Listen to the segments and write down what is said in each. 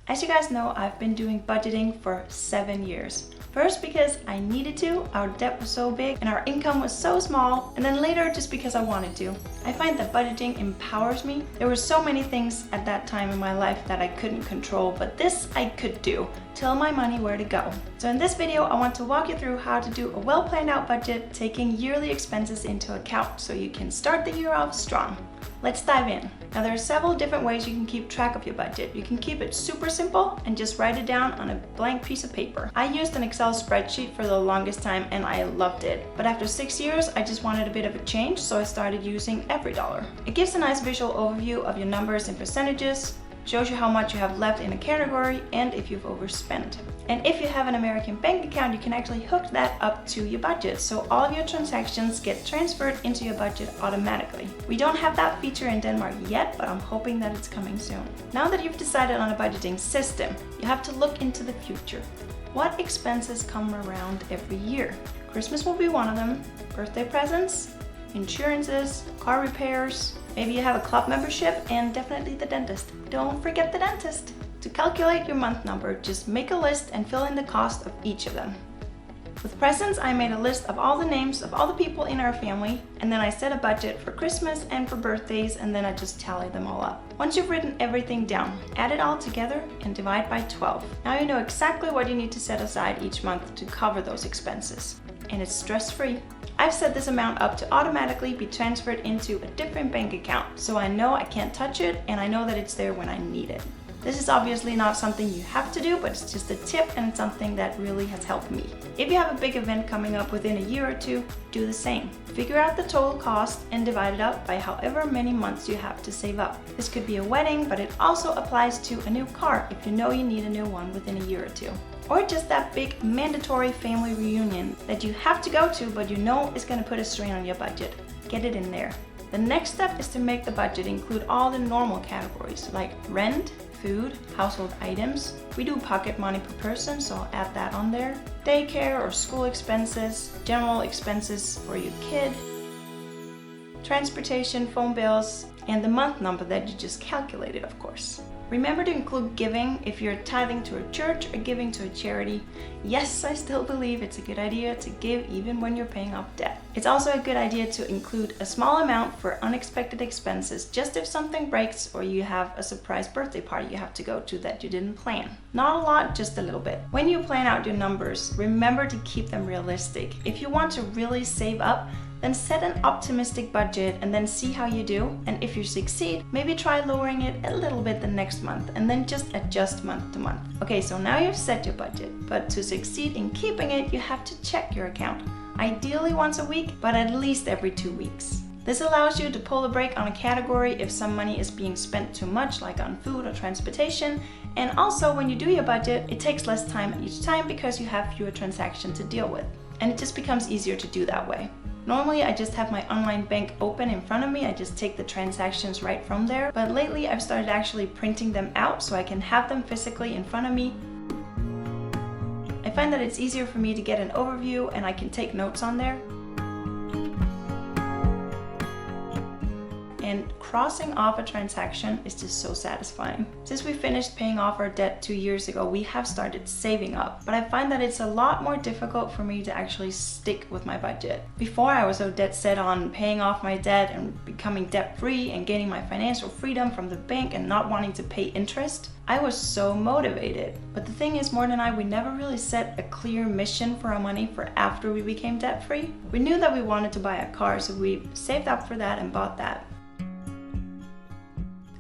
As you guys know, I've been doing budgeting for 7 years. First because I needed to, our debt was so big and our income was so small, and then later just because I wanted to. I find that budgeting empowers me. There were so many things at that time in my life that I couldn't control, but this I could do. Tell my money where to go. So in this video, I want to walk you through how to do a well planned out budget, taking yearly expenses into account so you can start the year off strong. Let's dive in. Now there are several different ways you can keep track of your budget. You can keep it super simple and just write it down on a blank piece of paper. I used an Excel spreadsheet for the longest time and I loved it. But after 6 years, I just wanted a bit of a change, so I started using EveryDollar. It gives a nice visual overview of your numbers and percentages, shows you how much you have left in a category and if you've overspent. And if you have an American bank account, you can actually hook that up to your budget, so all of your transactions get transferred into your budget automatically. We don't have that feature in Denmark yet, but I'm hoping that it's coming soon. Now that you've decided on a budgeting system, you have to look into the future. What expenses come around every year? Christmas will be one of them, birthday presents, insurances, car repairs, maybe you have a club membership, and definitely the dentist. Don't forget the dentist. To calculate your month number, just make a list and fill in the cost of each of them. With presents, I made a list of all the names of all the people in our family, and then I set a budget for Christmas and for birthdays, and then I just tallied them all up. Once you've written everything down, add it all together and divide by 12. Now you know exactly what you need to set aside each month to cover those expenses. And it's stress-free. I've set this amount up to automatically be transferred into a different bank account, so I know I can't touch it and I know that it's there when I need it. This is obviously not something you have to do, but it's just a tip and it's something that really has helped me. If you have a big event coming up within a year or two, do the same. Figure out the total cost and divide it up by however many months you have to save up. This could be a wedding, but it also applies to a new car if you know you need a new one within a year or two. Or just that big mandatory family reunion that you have to go to, but you know is going to put a strain on your budget. Get it in there. The next step is to make the budget include all the normal categories like rent, food, household items. We do pocket money per person, so I'll add that on there. Daycare or school expenses, general expenses for your kid, transportation, phone bills, and the month number that you just calculated, of course. Remember to include giving if you're tithing to a church or giving to a charity. Yes, I still believe it's a good idea to give even when you're paying off debt. It's also a good idea to include a small amount for unexpected expenses, just if something breaks or you have a surprise birthday party you have to go to that you didn't plan. Not a lot, just a little bit. When you plan out your numbers, remember to keep them realistic. If you want to really save up, then set an optimistic budget and then see how you do. And if you succeed, maybe try lowering it a little bit the next month and then just adjust month to month. Okay, so now you've set your budget, but to succeed in keeping it, you have to check your account. Ideally once a week, but at least every 2 weeks. This allows you to pull the brake on a category if some money is being spent too much, like on food or transportation. And also when you do your budget, it takes less time each time because you have fewer transactions to deal with. And it just becomes easier to do that way. Normally I just have my online bank open in front of me, I just take the transactions right from there, but lately I've started actually printing them out so I can have them physically in front of me. I find that it's easier for me to get an overview and I can take notes on there. And crossing off a transaction is just so satisfying. Since we finished paying off our debt 2 years ago, we have started saving up. But I find that it's a lot more difficult for me to actually stick with my budget. Before I was so dead set on paying off my debt and becoming debt free and gaining my financial freedom from the bank and not wanting to pay interest, I was so motivated. But the thing is, Morten and I, we never really set a clear mission for our money for after we became debt free. We knew that we wanted to buy a car, so we saved up for that and bought that.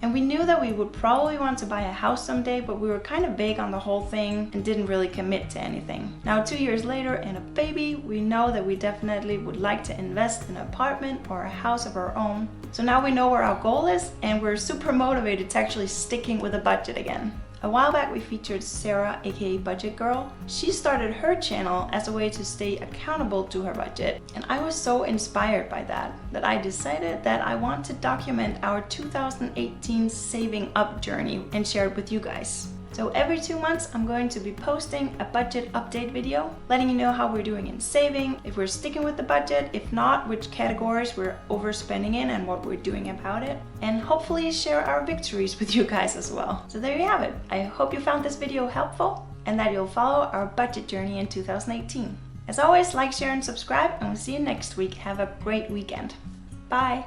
And we knew that we would probably want to buy a house someday, but we were kind of vague on the whole thing and didn't really commit to anything. Now 2 years later and a baby, we know that we definitely would like to invest in an apartment or a house of our own. So now we know where our goal is and we're super motivated to actually sticking with a budget again. A while back we featured Sarah, aka Budget Girl. She started her channel as a way to stay accountable to her budget. And I was so inspired by that I decided that I want to document our 2018 saving up journey and share it with you guys. So every 2 months, I'm going to be posting a budget update video, letting you know how we're doing in saving, if we're sticking with the budget, if not, which categories we're overspending in and what we're doing about it, and hopefully share our victories with you guys as well. So there you have it. I hope you found this video helpful and that you'll follow our budget journey in 2018. As always, like, share, and subscribe, and we'll see you next week. Have a great weekend. Bye!